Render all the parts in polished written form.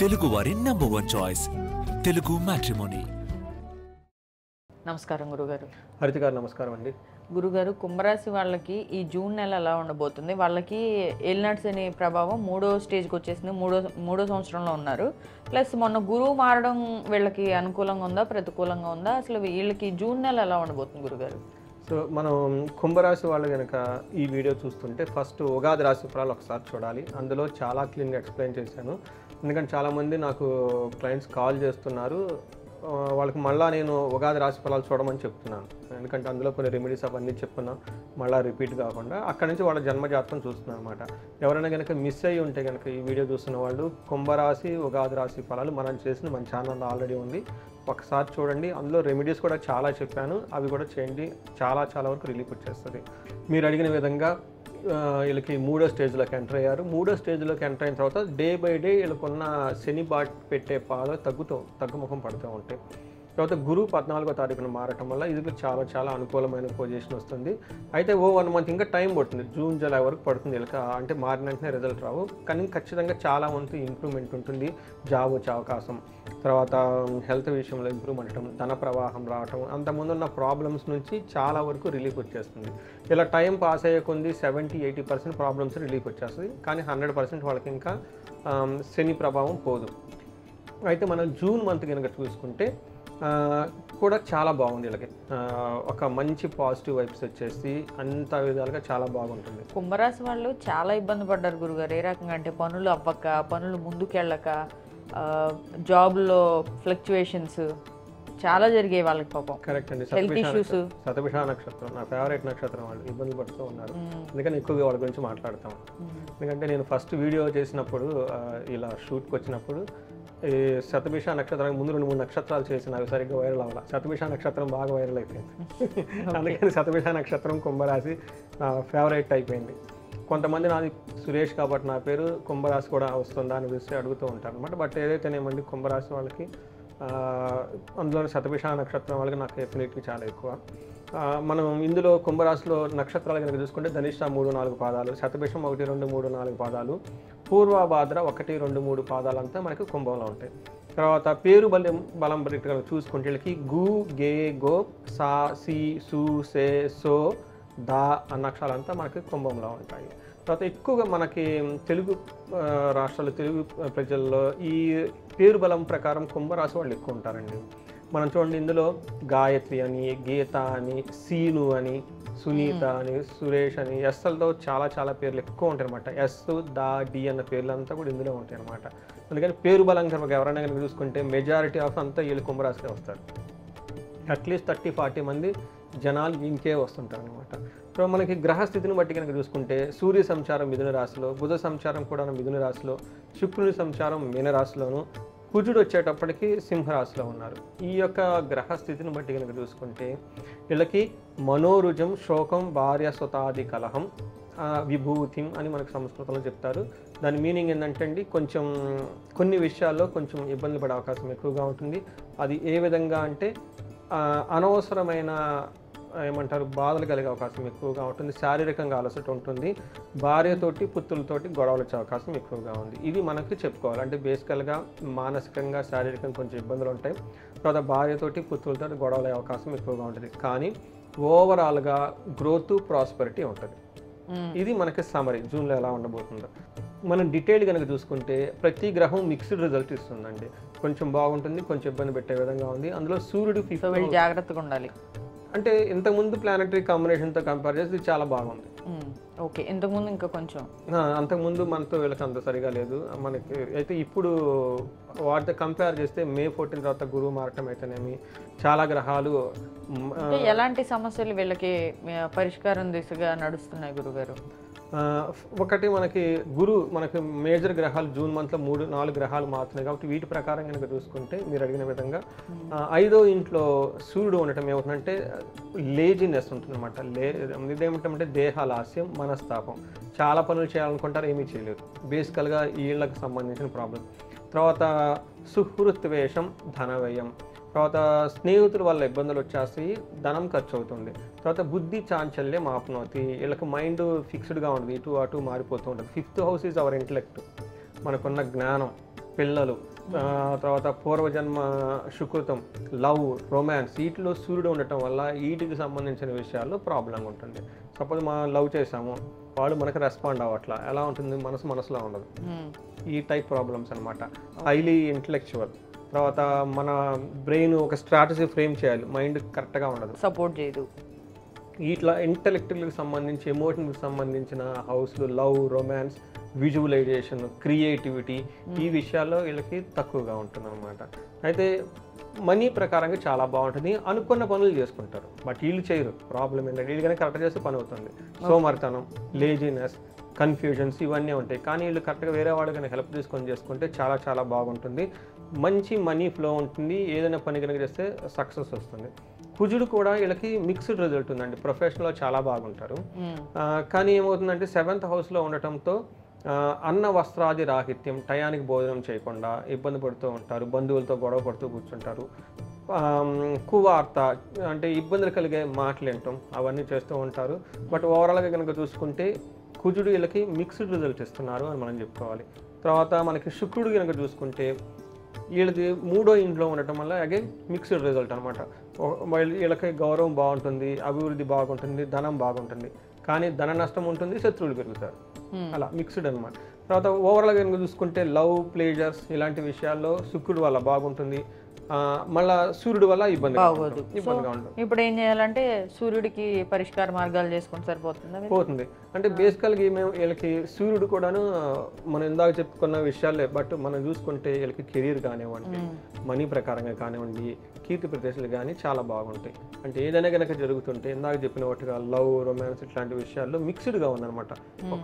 తెలుగు వారి number 1 choice Telugu matrimony. నమస్కారం గురుగారు. హరిత గారు నమస్కారం అండి. గురుగారు, కుంభరాశి వాళ్ళకి ఈ జూన్ నెల ఎలా ఉండబోతుంది? వాళ్ళకి ఏలినాటి శని ప్రభావం మూడో స్టేజ్కి వచ్చేసింది, మూడో సంవత్సరంలో ఉన్నారు. ప్లస్ మొన్న గురువు మారడం వీళ్ళకి అనుకూలంగా ఉందా, ప్రతికూలంగా ఉందా? అసలు వీళ్ళకి జూన్ నెల ఎలా ఉండబోతుంది గురుగారు? సో మనం కుంభరాశి వాళ్ళు కనుక ఈ వీడియో చూస్తుంటే ఫస్ట్ ఉగాది రాశి ఫలాలు ఒకసారి చూడాలి. అందులో చాలా క్లీన్గా ఎక్స్ప్లెయిన్ చేశాను. ఎందుకంటే చాలామంది నాకు క్లయింట్స్ కాల్ చేస్తున్నారు, వాళ్ళకి మళ్ళీ నేను ఉగాది రాశి ఫలాలు చూడమని చెప్తున్నాను. ఎందుకంటే అందులో కొన్ని రెమెడీస్ అవన్నీ చెప్తున్నా, మళ్ళీ రిపీట్ కాకుండా అక్కడి నుంచి వాళ్ళ జన్మజాతకం చూస్తున్నాను అనమాట. ఎవరైనా కనుక మిస్ అయ్యి ఉంటే కనుక ఈ వీడియో చూస్తున్న వాళ్ళు కుంభరాశి ఉగాది రాశి ఫలాలు మనం చేసిన మన ఛానల్లో ఆల్రెడీ ఉంది, ఒకసారి చూడండి. అందులో రెమెడీస్ కూడా చాలా చెప్పాను, అవి కూడా చేయండి. చాలా వరకు రిలీఫ్ వచ్చేస్తుంది. మీరు అడిగిన విధంగా వీళ్ళకి మూడో స్టేజ్లోకి ఎంటర్ అయ్యారు. మూడో స్టేజ్లోకి ఎంటర్ అయిన తర్వాత డే బై డే వీళ్ళకున్న శని బాట్ పెట్టే పాలు తగ్గుముఖం పడుతూ ఉంటాయి. తర్వాత గురువు 14వ తారీఖున మారటం వల్ల ఇది చాలా అనుకూలమైన పొజిషన్ వస్తుంది. అయితే 1 మంత్ ఇంకా టైం పడుతుంది, జూన్ జూలై వరకు పడుతుంది వీళ్ళకి. అంటే మారిన వెంటనే రిజల్ట్ రావు, కానీ ఖచ్చితంగా చాలా వంతు ఇంప్రూవ్మెంట్ ఉంటుంది. జాబ్ వచ్చే అవకాశం, తర్వాత హెల్త్ విషయంలో ఇంప్రూవ్మెంట్ అవటం, ధన ప్రవాహం రావటం, అంతకుముందు ఉన్న ప్రాబ్లమ్స్ నుంచి చాలా వరకు రిలీఫ్ వచ్చేస్తుంది. ఇలా టైం పాస్ అయ్యే కొద్ది 70-80% ప్రాబ్లమ్స్ రిలీఫ్ వచ్చేస్తుంది. కానీ 100% వాళ్ళకి ఇంకా శని ప్రభావం పోదు. అయితే మనం జూన్ మంత్ కనుక చూసుకుంటే కూడా చాలా బాగుంది వీళ్ళకి. ఒక మంచి పాజిటివ్ వైబ్స్ వచ్చేసి అంత విధాలుగా చాలా బాగుంటుంది. కుంభరాశి వాళ్ళు చాలా ఇబ్బంది పడ్డారు గురుగారు. ఏ రకంగా అంటే పనులు అవ్వక, పనులు ముందుకెళ్ళక, జాబ్లో ఫ్లక్చువేషన్స్ చాలా జరిగాయి వాళ్ళకి పాపం. కరెక్ట్ అండి. శతభిష నక్షత్రం నా ఫేవరెట్ నక్షత్రం. వాళ్ళు ఇబ్బంది పడుతూ ఉన్నారు, అందుకని ఎక్కువగా వాళ్ళ గురించి మాట్లాడతాం. ఎందుకంటే నేను ఫస్ట్ వీడియో చేసినప్పుడు ఇలా షూట్కి వచ్చినప్పుడు ఈ శతభిష నక్షత్రానికి ముందు 2-3 నక్షత్రాలు చేసిన అవి సరిగ్గా వైరల్ అవ్వాలి. శతభిష నక్షత్రం బాగా వైరల్ అయిపోయింది. అందుకని శతభిష నక్షత్రం కుంభరాశి నా ఫేవరెట్ అయిపోయింది. కొంతమంది నాది సురేష్ కాబట్టి నా పేరు కుంభరాశి కూడా వస్తుందా అని చూసి అడుగుతూ ఉంటారు అనమాట. బట్ ఏదైతేనేమండి కుంభరాశి వాళ్ళకి అందులో శతభిష నక్షత్రం వాళ్ళకి నాకు ఎఫినిటీ చాలా ఎక్కువ. మనం ఇందులో కుంభరాశిలో నక్షత్రాలు కనుక చూసుకుంటే ధనిష్ట 3-4 పాదాలు, శతభిషం 1-2-3-4 పాదాలు, పూర్వభాద్ర 1-2-3 పాదాలంతా మనకి కుంభంలో ఉంటాయి. తర్వాత పేరు బలం కనుక చూసుకుంటే వీళ్ళకి గు, గే, గో, సా, సి, సు, సే, సో, దా అన్న అక్షరాలంతా మనకి కుంభంలో ఉంటాయి. తర్వాత ఎక్కువగా మనకి తెలుగు రాష్ట్రాలు, తెలుగు ప్రజల్లో ఈ పేరు బలం ప్రకారం కుంభరాశి వాళ్ళు ఎక్కువ ఉంటారండి. మనం చూడండి, ఇందులో గాయత్రి అని, గీత అని, సీను అని, సునీత అని, సురేష్ అని, ఎస్ఎల్తో చాలా పేర్లు ఎక్కువ ఉంటాయి అనమాట. ఎస్, దా, డి అన్న పేర్లు అంతా కూడా ఇందులో ఉంటాయి అనమాట. అందుకని పేరు బలం కనుక ఎవరైనా కనుక చూసుకుంటే మెజారిటీ ఆఫ్ అంతా వీళ్ళు కుంభరాశికే వస్తారు. అట్లీస్ట్ 30-40 మంది జనాలు ఇంకే వస్తుంటారు అనమాట. సో మనకి గ్రహస్థితిని బట్టి కనుక చూసుకుంటే సూర్య సంచారం మిథున రాశిలో, బుధ సంచారం కూడా మిథున రాశిలో, శుక్రుని సంచారం మీన రాశిలోను, కుజుడు వచ్చేటప్పటికి సింహరాశిలో ఉన్నారు. ఈ యొక్క గ్రహస్థితిని బట్టి కనుక చూసుకుంటే వీళ్ళకి మనోరుజం శోకం భార్య స్వతాది కలహం విభూతిం అని మనకు సంస్కృతంలో చెప్తారు. దాని మీనింగ్ ఏంటంటే అండి, కొంచెం కొన్ని విషయాల్లో కొంచెం ఇబ్బంది పడే అవకాశం ఎక్కువగా ఉంటుంది. అది ఏ విధంగా అంటే అనవసరమైన ఏమంటారు బాధలు కలిగే అవకాశం ఎక్కువగా ఉంటుంది. శారీరకంగా అలసట ఉంటుంది. భార్యతోటి పుత్రులతోటి గొడవలు వచ్చే అవకాశం ఎక్కువగా ఉంది. ఇది మనకి చెప్పుకోవాలి. అంటే బేసికల్గా మానసికంగా శారీరకంగా కొంచెం ఇబ్బందులు ఉంటాయి. తర్వాత భార్యతోటి పుత్రులతో గొడవలు అయ్యే అవకాశం ఎక్కువగా ఉంటుంది. కానీ ఓవరాల్గా గ్రోత్ ప్రాస్పెరిటీ ఉంటుంది. ఇది మనకి సమరీ జూన్లో ఎలా ఉండబోతుందో. మనం డీటెయిల్ కనుక చూసుకుంటే ప్రతి గ్రహం మిక్స్డ్ రిజల్ట్ ఇస్తుందండి. కొంచెం బాగుంటుంది, కొంచెం ఇబ్బంది పెట్టే విధంగా ఉంది. అందులో సూర్యుడు 5th జాగ్రత్తగా ఉండాలి. అంటే ఇంతకుముందు ప్లానటరీ కాంబినేషన్తో కంపేర్ చేస్తే చాలా బాగుంది. ఓకే, ఇంతకుముందు ఇంకా కొంచెం అంతకుముందు మనతో వీళ్ళకి అంత సరిగా లేదు మనకి. అయితే ఇప్పుడు వాటితో కంపేర్ చేస్తే May 14 తర్వాత గురువు మారటం అయితేనేమి చాలా గ్రహాలు. ఎలాంటి సమస్యలు వీళ్ళకి పరిష్కారం దిశగా నడుస్తున్నాయి గురుగారు? ఒకటి మనకి మనకి మేజర్ గ్రహాలు జూన్ మంత్లో 3-4 గ్రహాలు మారుతున్నాయి కాబట్టి వీటి ప్రకారం కనుక చూసుకుంటే మీరు అడిగిన విధంగా 5వ ఇంట్లో సూర్యుడు ఉండటం ఏమవుతుందంటే లేజినెస్ ఉంటుందన్నమాట. ఇదేమిటంటే దేహాలాస్యం, మనస్తాపం, చాలా పనులు చేయాలనుకుంటారు, ఏమీ చేయలేరు. బేసికల్గా వీళ్ళకి సంబంధించిన ప్రాబ్లం. తర్వాత సుహృత్వేషం, ధన వ్యయం, తర్వాత స్నేహితుల వల్ల ఇబ్బందులు వచ్చేస్తాయి, ధనం ఖర్చు అవుతుంది. తర్వాత బుద్ధి చాంచల్యం ఆప్నోతి, వీళ్ళకి మైండ్ ఫిక్స్డ్గా ఉంటుంది, ఇటు అటు మారిపోతూ ఉంటుంది. 5th house is our intellect, మనకున్న జ్ఞానం. పిల్లలు, తర్వాత పూర్వజన్మ సుకృతం, లవ్, రొమాన్స్, వీటిలో సూర్యుడు ఉండటం వల్ల వీటికి సంబంధించిన విషయాల్లో ప్రాబ్లం ఉంటుంది. సపోజ్ మనం లవ్ చేసాము, వాడు మనకు రెస్పాండ్ అవ్వట్లా, ఎలా ఉంటుంది, మనసులో ఉండదు. ఈ టైప్ ప్రాబ్లమ్స్ అనమాట. హైలీ ఇంటలెక్చువల్, తర్వాత మన బ్రెయిన్ ఒక స్ట్రాటజీ ఫ్రేమ్ చేయాలి, మైండ్ కరెక్ట్గా ఉండదు, సపోర్ట్ చేయదు. ఇట్లా ఇంటలెక్చువల్కి సంబంధించి, ఎమోషన్కి సంబంధించిన హౌస్లు, లవ్, రొమాన్స్, విజువలైజేషన్, క్రియేటివిటీ, ఈ విషయాల్లో వీళ్ళకి తక్కువగా ఉంటుంది అనమాట. అయితే మనీ ప్రకారంగా చాలా బాగుంటుంది, అనుకున్న పనులు చేసుకుంటారు, బట్ వీళ్ళు చేయరు. ప్రాబ్లం ఏంటంటే వీళ్ళు కానీ కరెక్ట్ చేస్తే పని అవుతుంది. సోమర్తనం, లేజినెస్, కన్ఫ్యూజన్స్ ఇవన్నీ ఉంటాయి. కానీ వీళ్ళు కరెక్ట్గా వేరే వాళ్ళు కనుక హెల్ప్ తీసుకొని చేసుకుంటే చాలా చాలా బాగుంటుంది. మంచి మనీ ఫ్లో ఉంటుంది, ఏదైనా పని కనుక చేస్తే సక్సెస్ వస్తుంది. కుజుడు కూడా వీళ్ళకి మిక్స్డ్ రిజల్ట్ ఉందండి. ప్రొఫెషనల్లో చాలా బాగుంటారు, కానీ ఏమవుతుందంటే 7th హౌస్లో ఉండటంతో అన్న వస్త్రాది రాహిత్యం, టయానికి భోజనం చేయకుండా ఇబ్బంది పడుతూ ఉంటారు, బంధువులతో గొడవ పడుతూ కూర్చుంటారు, కువార్త అంటే ఇబ్బందులు కలిగే మాటలు వినటం, అవన్నీ చేస్తూ ఉంటారు. బట్ ఓవరాల్గా కనుక చూసుకుంటే కుజుడు వీళ్ళకి మిక్స్డ్ రిజల్ట్ ఇస్తున్నారు అని మనం చెప్పుకోవాలి. తర్వాత మనకి శుక్రుడు కనుక చూసుకుంటే వీళ్ళది 3వ ఇంట్లో ఉండటం వల్ల అగైన్ మిక్స్డ్ రిజల్ట్ అనమాట. వీళ్ళకి గౌరవం బాగుంటుంది, అభివృద్ధి బాగుంటుంది, ధనం బాగుంటుంది, కానీ ధన నష్టం ఉంటుంది, శత్రువులు పెరుగుతారు, అలా మిక్స్డ్ అనమాట. తర్వాత ఓవరాల్గా కనుక చూసుకుంటే లవ్, ప్లేజర్స్ ఇలాంటి విషయాల్లో శుక్రుడు వల్ల బాగుంటుంది, మళ్ళా సూర్యుడు వల్ల ఇబ్బందిగా ఉంటుంది. ఇప్పుడు ఏం చేయాలంటే సూర్యుడికి పరిష్కార మార్గాలు చేసుకుంటే సరిపోతుంది. అంటే బేసికల్గా మేము వీళ్ళకి సూర్యుడు కూడాను మనం ఇందాక చెప్పుకున్న విషయాలే, బట్ మనం చూసుకుంటే వీళ్ళకి కెరీర్ కానివ్వండి, మనీ ప్రకారంగా కానివ్వండి, కీర్తి ప్రదేశాలు కానీ చాలా బాగుంటాయి. అంటే ఏదైనా కనుక జరుగుతుంటే ఇందాక చెప్పినట్టుగా లవ్, రొమాన్స్ ఇట్లాంటి విషయాల్లో మిక్స్డ్గా ఉందన్నమాట.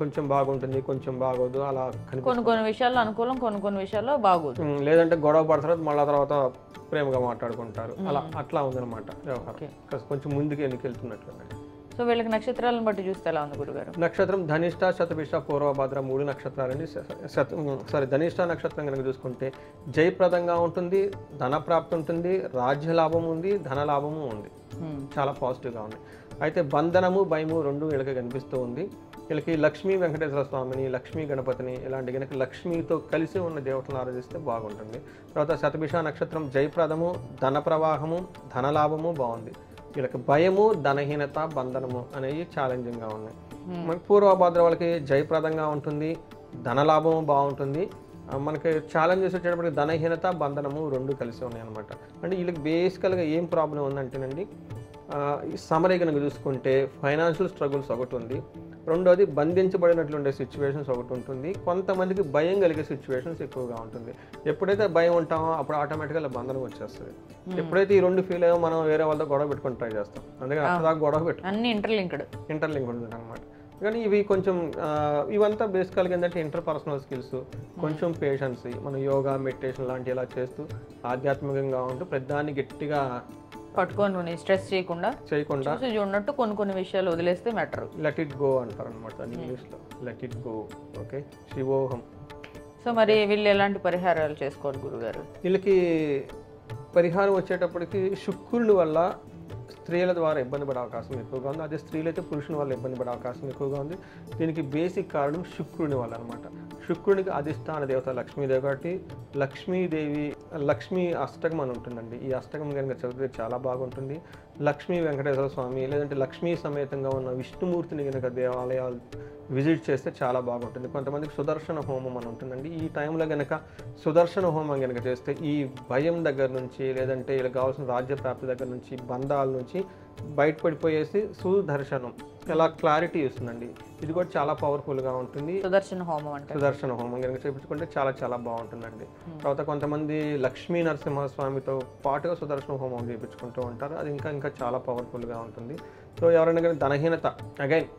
కొంచెం బాగుంటుంది, కొంచెం బాగోదు, అలా కొన్ని విషయాల్లో అనుకూలం, కొన్ని విషయాల్లో బాగోదు. లేదంటే గొడవ పడతారు, మళ్ళీ తర్వాత ప్రేమగా మాట్లాడుకుంటారు, అట్లా ఉందన్నమాట వ్యవహారం. కొంచెం ముందుకు వెళ్తున్నట్లుగా. సో వీళ్ళకి నక్షత్రాలను బట్టి చూస్తే ఎలా ఉంది గురుగారు? నక్షత్రం ధనిష్ట, శతభిష, పూర్వభద్ర 3 నక్షత్రాలని. ధనిష్ట నక్షత్రం కనుక చూసుకుంటే జయప్రదంగా ఉంటుంది, ధనప్రాప్తి ఉంటుంది, రాజ్యలాభం ఉంది, ధనలాభము ఉంది, చాలా పాజిటివ్గా ఉంది. అయితే బంధనము, భయము 2 వీళ్ళకి కనిపిస్తూ ఉంది. వీళ్ళకి లక్ష్మీ వెంకటేశ్వర స్వామిని, లక్ష్మీ గణపతిని ఇలాంటి కనుక లక్ష్మీతో కలిసి ఉన్న దేవతలను ఆరాధిస్తే బాగుంటుంది. తర్వాత శతభిష నక్షత్రం జయప్రదము, ధన ప్రవాహము, ధనలాభము బాగుంది. వీళ్ళకి భయము, ధనహీనత, బంధనము అనేవి ఛాలెంజింగ్గా ఉన్నాయి. మనకి పూర్వభద్ర వాళ్ళకి జయప్రదంగా ఉంటుంది, ధనలాభము బాగుంటుంది. మనకి ఛాలెంజెస్ వచ్చేటప్పటికి ధనహీనత, బంధనము 2 కలిసి ఉన్నాయి అనమాట. అంటే వీళ్ళకి బేసికల్గా ఏం ప్రాబ్లం ఉందంటేనండి, ఈ సమరీ కనుక చూసుకుంటే ఫైనాన్షియల్ స్ట్రగుల్స్ ఒకటి ఉంది, రెండోది బంధించబడినట్లు ఉండే సిచ్యువేషన్స్ ఒకటి ఉంటుంది, కొంతమందికి భయం కలిగే సిచ్యువేషన్స్ ఎక్కువగా ఉంటుంది. ఎప్పుడైతే భయం ఉంటామో అప్పుడు ఆటోమేటిక్గా బంధనం వచ్చేస్తుంది. ఎప్పుడైతే ఈ 2 ఫీల్ అయ్యో మనం వేరే వాళ్ళతో గొడవ పెట్టుకొని ట్రై చేస్తాం, అందుకని అక్కడ గొడవ పెట్టుకుంటాం, ఇంటర్లింక్ ఉంటుంది అనమాట. కానీ ఇవి కొంచెం ఇవంతా బేసికల్గా ఏంటంటే ఇంటర్పర్సనల్ స్కిల్స్, కొంచెం పేషెన్స్, మనం యోగా, మెడిటేషన్ లాంటివి ఇలా చేస్తూ ఆధ్యాత్మికంగా ఉంటూ ప్రతిదాన్ని గట్టిగా పట్టుకొని స్ట్రెస్ చేయకుండా ఉన్నట్టు కొన్ని విషయాలు వదిలేస్తే మ్యాటర్. లెట్ ఇట్ గో అంటారు అనమాట ఇంగ్లీష్లో, let it go. Okay, Shivoham. So మరి వీళ్ళు ఎలాంటి పరిహారాలు చేసుకోవాలి గురుగారు? వీళ్ళకి పరిహారం వచ్చేటప్పటికి శుక్రుని వల్ల స్త్రీల ద్వారా ఇబ్బంది పడే అవకాశం ఎక్కువగా ఉంది, అదే స్త్రీలైతే పురుషుని వల్ల ఇబ్బంది పడే అవకాశం ఎక్కువగా ఉంది. దీనికి బేసిక్ కారణం శుక్రుని వల్ల అనమాట. శుక్రునికి అధిష్టాన దేవత లక్ష్మీదేవి కాబట్టి లక్ష్మీ అష్టకం అని ఉంటుందండి. ఈ అష్టకం కనుక చదివితే చాలా బాగుంటుంది. లక్ష్మీ వెంకటేశ్వర స్వామి లేదంటే లక్ష్మీ సమేతంగా ఉన్న విష్ణుమూర్తిని కనుక దేవాలయాలు విజిట్ చేస్తే చాలా బాగుంటుంది. కొంతమందికి సుదర్శన హోమం అని ఉంటుందండి. ఈ టైంలో కనుక సుదర్శన హోమం కనుక చేస్తే ఈ భయం దగ్గర నుంచి లేదంటే ఇలా కావాల్సిన రాజ్య ప్రాప్తి దగ్గర నుంచి, బంధాల నుంచి బయటపడిపోయేసి సుదర్శనం ఎలా క్లారిటీ ఇస్తుందండి. ఇది కూడా చాలా పవర్ఫుల్గా ఉంటుంది. సుదర్శన హోమం కనుక చేయించుకుంటే చాలా చాలా బాగుంటుందండి. తర్వాత కొంతమంది లక్ష్మీ నరసింహస్వామితో పాటుగా సుదర్శన హోమం చేయించుకుంటూ ఉంటారు, అది ఇంకా చాలా పవర్ఫుల్గా ఉంటుంది. సో ఎవరైనా కానీ ధనహీనత అగైన్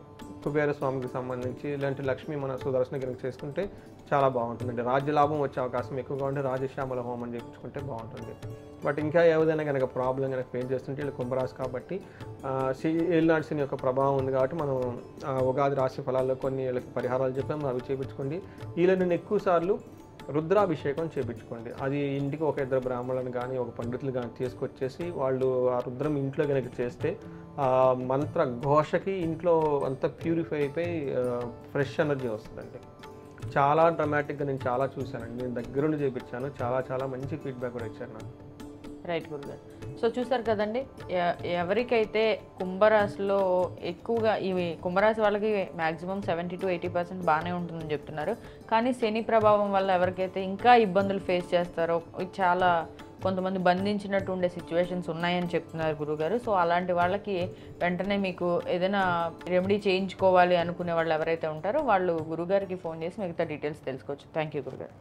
కుబేర స్వామికి సంబంధించి ఇలాంటి లక్ష్మీ మన సుదర్శన కనుక చేసుకుంటే చాలా బాగుంటుందండి. రాజ్యలాభం వచ్చే అవకాశం ఎక్కువగా ఉంటే రాజశ్యామల హోమం చేయించుకుంటే బాగుంటుంది. బట్ ఇంకా ఏదైనా కనుక ప్రాబ్లం కనుక ఫేస్ చేస్తుంటే వీళ్ళు కుంభరాశి కాబట్టి ఏలినాటి శని యొక్క ప్రభావం ఉంది కాబట్టి మనం ఉగాది రాశి ఫలాల్లో కొన్ని వీళ్ళకి పరిహారాలు చెప్పాము, అవి చేయించుకోండి. వీళ్ళని ఎక్కువ సార్లు రుద్రాభిషేకం చేయించుకోండి. అది ఇంటికి ఒక 2 బ్రాహ్మణులను కానీ ఒక పండితులు కానీ తీసుకొచ్చేసి వాళ్ళు ఆ రుద్రం ఇంట్లో కనుక చేస్తే ఆ మంత్ర ఘోషకి ఇంట్లో అంతా ప్యూరిఫై అయిపోయి ఫ్రెష్ ఎనర్జీ వస్తుందండి. చాలా డ్రమాటిక్గా నేను చాలా చూశానండి. నేను దగ్గరుండి చేయించాను. చాలా చాలా మంచి ఫీడ్బ్యాక్ కూడా ఇచ్చారు నాకు. రైట్ గురుగారు. సో చూసారు కదండి, ఎవరికైతే కుంభరాశిలో ఎక్కువగా ఇవి కుంభరాశి వాళ్ళకి మ్యాక్సిమం 70 to 80% బాగానే ఉంటుందని చెప్తున్నారు. కానీ శని ప్రభావం వల్ల ఎవరికైతే ఇంకా ఇబ్బందులు ఫేస్ చేస్తారో, చాలా కొంతమంది బంధించినట్టు ఉండే సిచ్యువేషన్స్ ఉన్నాయని చెప్తున్నారు గురుగారు. సో అలాంటి వాళ్ళకి వెంటనే మీకు ఏదైనా రెమెడీ చేయించుకోవాలి అనుకునే వాళ్ళు ఎవరైతే ఉంటారో వాళ్ళు గురుగారికి ఫోన్ చేసి మిగతా డీటెయిల్స్ తెలుసుకోవచ్చు. థ్యాంక్ యూ గురుగారు.